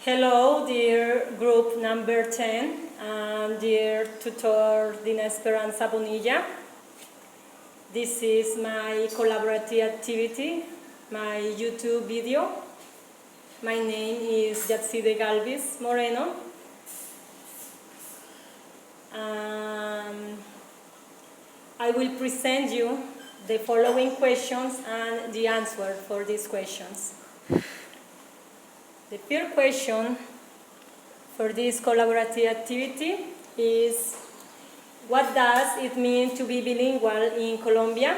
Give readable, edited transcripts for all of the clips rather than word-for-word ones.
Hello, dear group number 10, and dear tutor Dina Esperanza Bonilla. This is my collaborative activity, my YouTube video. My name is Yatside Galvis Moreno. I will present you the following questions and the answer for these questions. The first question for this collaborative activity is, what does it mean to be bilingual in Colombia?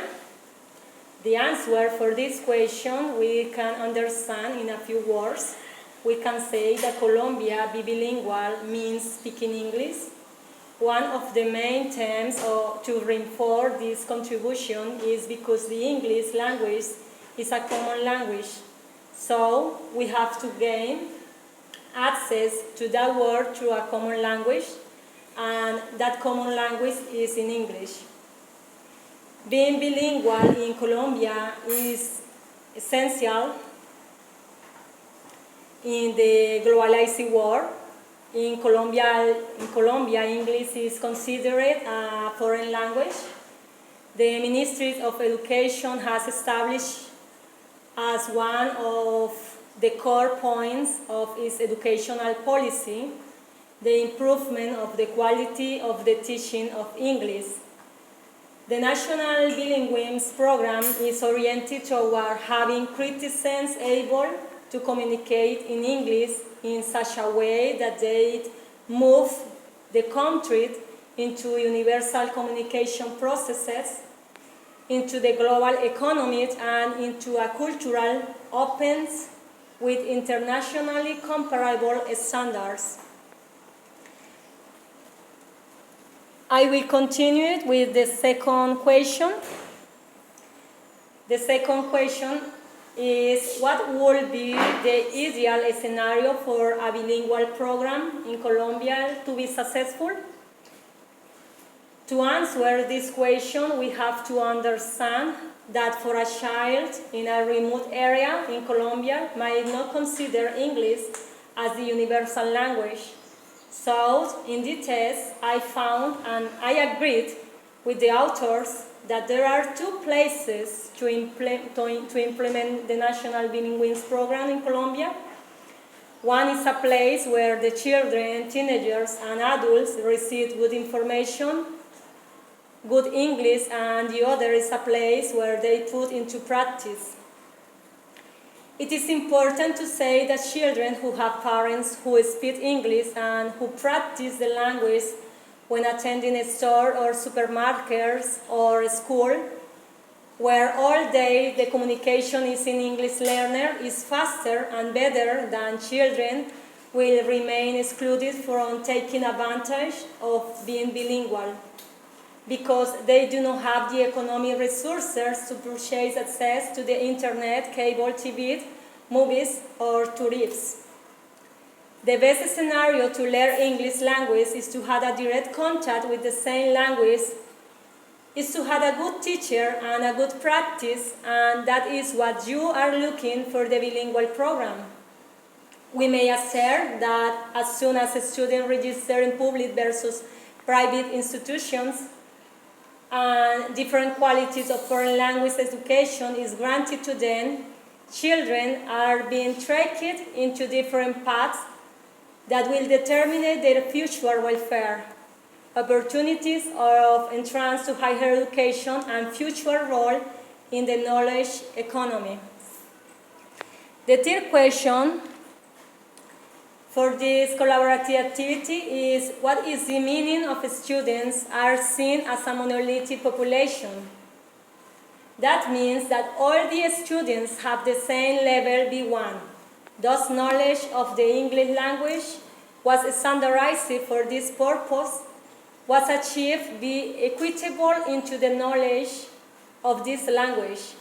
The answer for this question we can understand in a few words. We can say that Colombia be bilingual means speaking English. One of the main themes to reinforce this contribution is because the English language is a common language. So we have to gain access to that word through a common language, and that common language is in English. Being bilingual in Colombia is essential in the globalized world. In Colombia, English is considered a foreign language. The Ministry of Education has established as one of the core points of its educational policy the improvement of the quality of the teaching of English. The National Bilingualism Program is oriented toward having citizens able to communicate in English in such a way that they move the country into universal communication processes, into the global economy, and into a cultural opens with internationally comparable standards. I will continue with the second question. The second question is, what would be the ideal scenario for a bilingual program in Colombia to be successful? To answer this question, we have to understand that for a child in a remote area in Colombia might not consider English as the universal language. So, in the test, I found and I agreed with the authors that there are two places to implement the National Bilingualism Program in Colombia. One is a place where the children, teenagers, and adults receive good information, good English, and the other is a place where they put into practice. It is important to say that children who have parents who speak English and who practice the language when attending a store or supermarkets or school, where all day the communication is in English learner, is faster and better than children will remain excluded from taking advantage of being bilingual, because they do not have the economic resources to purchase access to the internet, cable TV, movies, or tourists. The best scenario to learn English language is to have a direct contact with the same language, is to have a good teacher and a good practice, and that is what you are looking for the bilingual program. We may assert that as soon as a student registers in public versus private institutions, and different qualities of foreign language education is granted to them, children are being tracked into different paths that will determine their future welfare, opportunities of entrance to higher education, and future role in the knowledge economy. The third question for this collaborative activity is, what is the meaning of students are seen as a monolithic population? That means that all the students have the same level B1. Thus, knowledge of the English language was standardized for this purpose, was achieved be equitable into the knowledge of this language.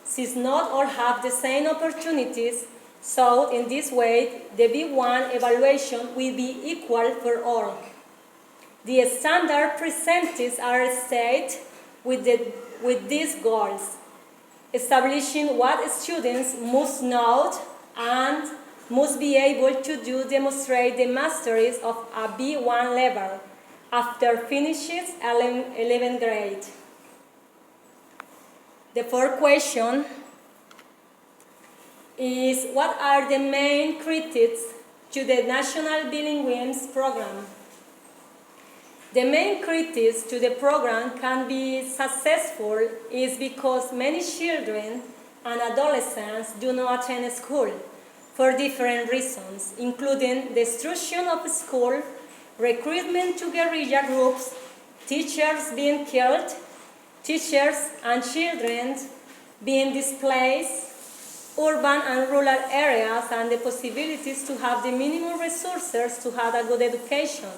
Since not all have the same opportunities, so in this way, the B1 evaluation will be equal for all. The standard percentages are set with these goals, establishing what students must know and must be able to demonstrate the masteries of a B1 level after finishes 11th grade. The fourth question is, what are the main critics to the National Bilingualism Program? The main critics to the program can be successful is because many children and adolescents do not attend school for different reasons, including destruction of school, recruitment to guerrilla groups, teachers being killed, teachers and children being displaced, urban and rural areas, and the possibilities to have the minimum resources to have a good education.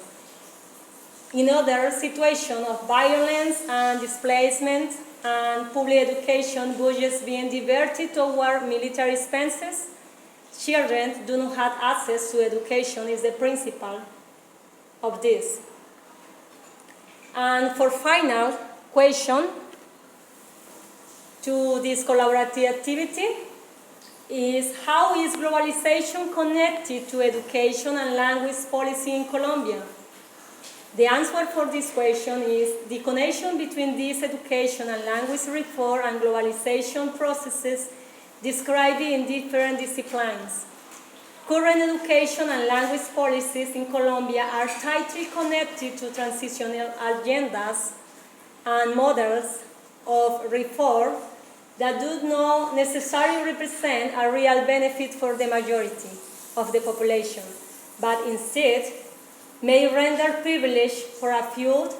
In other situations of violence and displacement and public education budgets being diverted toward military expenses, children do not have access to education is the principle of this. And for final question to this collaborative activity is, how is globalization connected to education and language policy in Colombia? The answer for this question is the connection between this education and language reform and globalization processes described in different disciplines. Current education and language policies in Colombia are tightly connected to transitional agendas and models of reform that do not necessarily represent a real benefit for the majority of the population, but instead may render privilege for a few.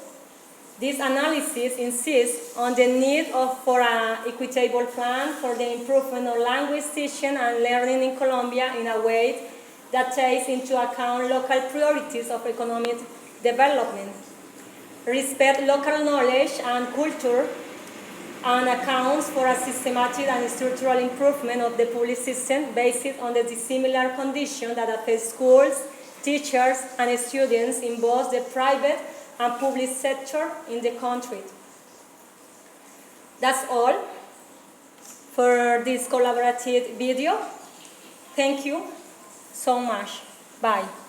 This analysis insists on the need for an equitable plan for the improvement of language teaching and learning in Colombia in a way that takes into account local priorities of economic development, respect local knowledge and culture, and accounts for a systematic and structural improvement of the public system based on the dissimilar conditions that affect schools, teachers, and students in both the private and public sector in the country. That's all for this collaborative video. Thank you so much. Bye.